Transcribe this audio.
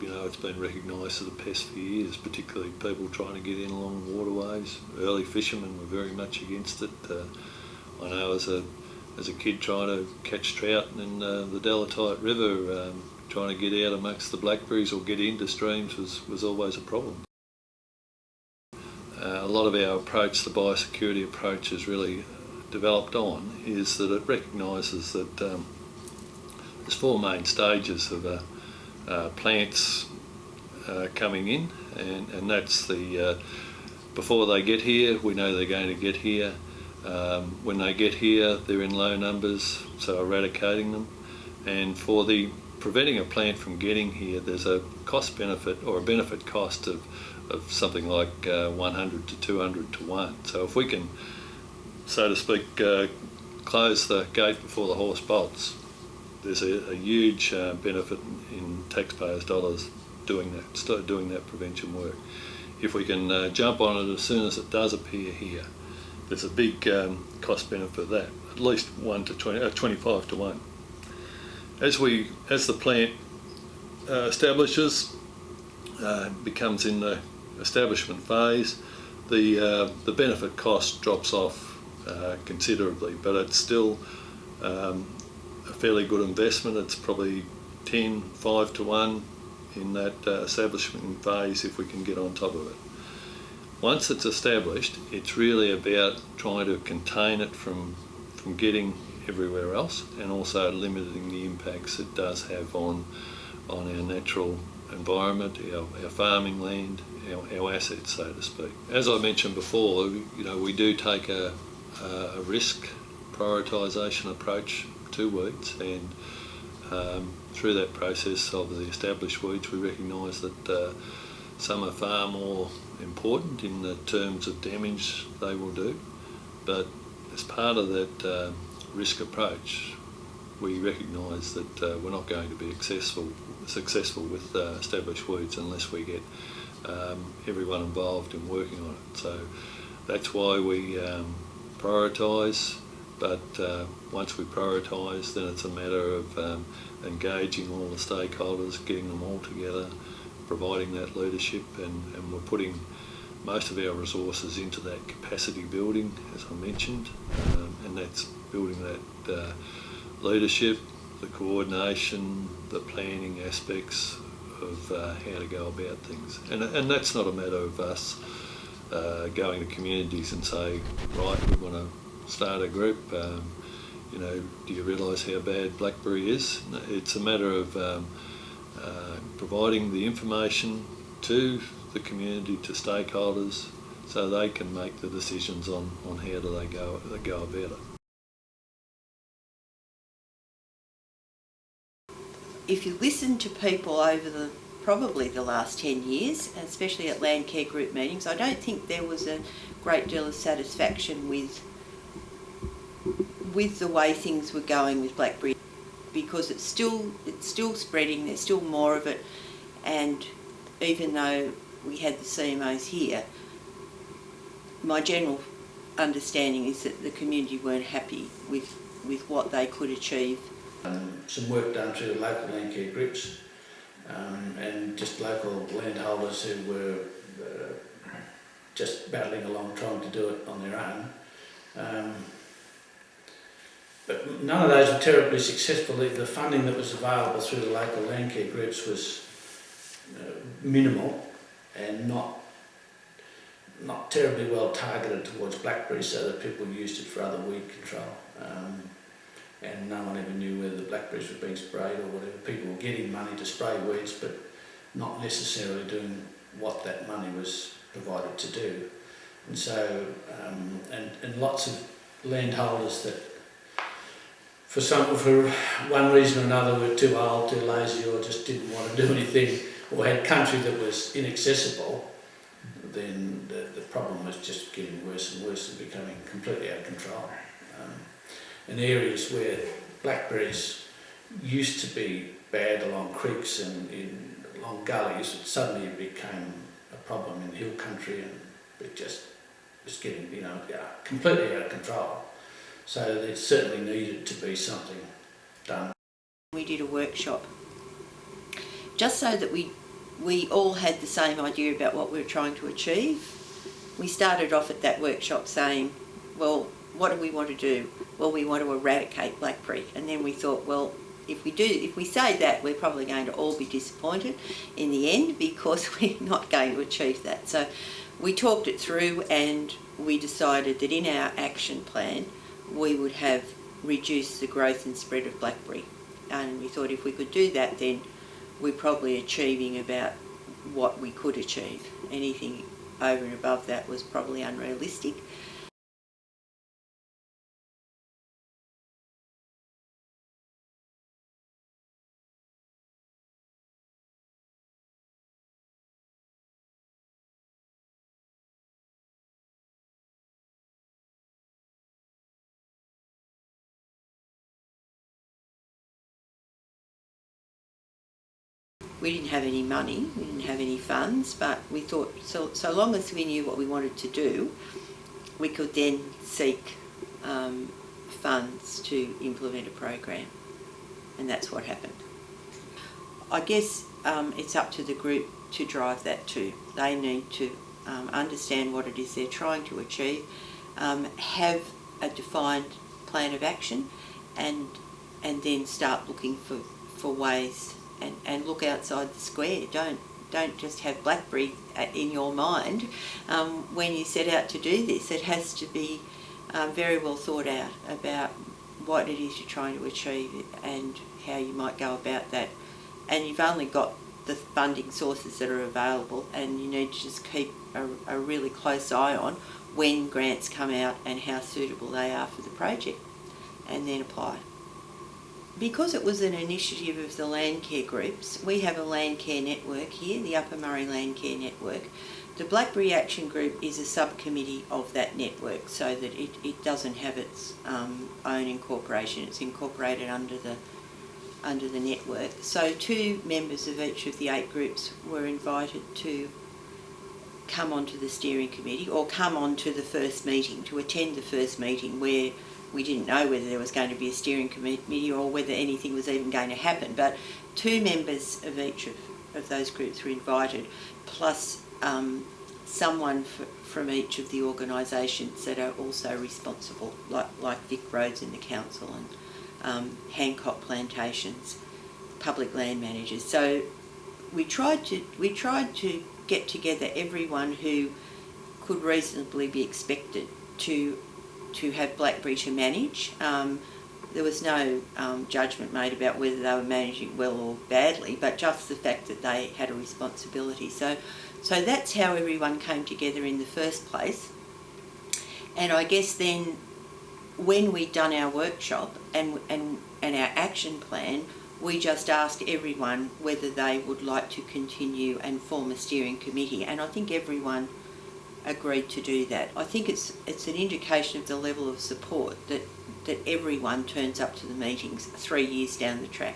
You know, it's been recognised as a pest for years, particularly people trying to get in along waterways. Early fishermen were very much against it. I know as a kid trying to catch trout in the Delatite River, trying to get out amongst the blackberries or get into streams was always a problem. A lot of our approach, the biosecurity approach, is really developed on is that it recognises that there's four main stages of plants coming in, and that's the before they get here, we know they're going to get here. When they get here, they're in low numbers, so eradicating them. And for the preventing a plant from getting here, there's a cost benefit or a benefit cost of something like 100 to 200 to 1. So if we can, so to speak, close the gate before the horse bolts, there's a huge benefit in taxpayers' dollars doing that prevention work. If we can jump on it as soon as it does appear here, there's a big cost benefit of that, at least 25 to 1. As the plant establishes, becomes in the establishment phase, the benefit cost drops off considerably, but it's still a fairly good investment. It's probably 5 to 1 in that establishment phase if we can get on top of it. Once it's established, it's really about trying to contain it from getting everywhere else, and also limiting the impacts it does have on our natural environment, our farming land, our assets, so to speak. As I mentioned before, you know, we do take a risk prioritisation approach to weeds, and through that process of the established weeds, we recognise that some are far more important in the terms of damage they will do, but as part of that risk approach, we recognise that we're not going to be successful with established weeds unless we get everyone involved in working on it. So that's why we prioritise, but once we prioritise, then it's a matter of engaging all the stakeholders, getting them all together, providing that leadership, and we're putting most of our resources into that capacity building, as I mentioned, and that's building that leadership, the coordination, the planning aspects of how to go about things. And that's not a matter of us going to communities and say, right, we want to start a group, you know, do you realise how bad Blackberry is? It's a matter of providing the information to the community, to stakeholders, so they can make the decisions on how do they go about it. If you listen to people over probably the last 10 years, especially at land care group meetings, I don't think there was a great deal of satisfaction with the way things were going with Blackberry, because it's still spreading, there's still more of it, and even though we had the CMOs here, my general understanding is that the community weren't happy with what they could achieve. Some work done through the local land care groups and just local landholders who were just battling along trying to do it on their own. But none of those were terribly successful. The funding that was available through the local land care groups was minimal and not terribly well targeted towards blackberry, so that people used it for other weed control. And no one ever knew whether the blackberries were being sprayed or whatever. People were getting money to spray weeds, but not necessarily doing what that money was provided to do. And so, and lots of landholders that, for one reason or another, were too old, too lazy, or just didn't want to do anything, or had country that was inaccessible, then the problem was just getting worse and worse and becoming completely out of control. In areas where blackberries used to be bad along creeks and along gullies, suddenly it became a problem in hill country, and it just was getting, completely out of control. So there certainly needed to be something done. We did a workshop just so that we we all had the same idea about what we were trying to achieve. We started off at that workshop saying, well, what do we want to do? Well, we want to eradicate blackberry. And then we thought, well, if we say that, we're probably going to all be disappointed in the end, because we're not going to achieve that. So we talked it through, and we decided that in our action plan we would have reduced the growth and spread of blackberry. And we thought if we could do that, then we're probably achieving about what we could achieve. Anything over and above that was probably unrealistic. We didn't have any money, we didn't have any funds, but we thought so long as we knew what we wanted to do, we could then seek funds to implement a program, and that's what happened. I guess it's up to the group to drive that too. They need to understand what it is they're trying to achieve, have a defined plan of action, and then start looking for ways. And look outside the square. Don't just have blackberry in your mind when you set out to do this. It has to be very well thought out about what it is you're trying to achieve and how you might go about that. And you've only got the funding sources that are available, and you need to just keep a really close eye on when grants come out and how suitable they are for the project, and then apply. Because it was an initiative of the land care groups, we have a land care network here, the Upper Murray Land Care Network. The Blackberry Action Group is a subcommittee of that network, so that it doesn't have its own incorporation. It's incorporated under the network. So 2 members of each of the 8 groups were invited to come onto the steering committee, or come onto the first meeting, to attend the first meeting, where we didn't know whether there was going to be a steering committee or whether anything was even going to happen. But 2 members of each of those groups were invited, plus someone from each of the organisations that are also responsible, like Vic Roads in the council, and Hancock Plantations, public land managers. So we tried to get together everyone who could reasonably be expected to have blackberry to manage. There was no judgment made about whether they were managing well or badly, but just the fact that they had a responsibility. So that's how everyone came together in the first place. And I guess then, when we'd done our workshop and our action plan, we just asked everyone whether they would like to continue and form a steering committee, and I think everyone agreed to do that. I think it's an indication of the level of support that everyone turns up to the meetings 3 years down the track.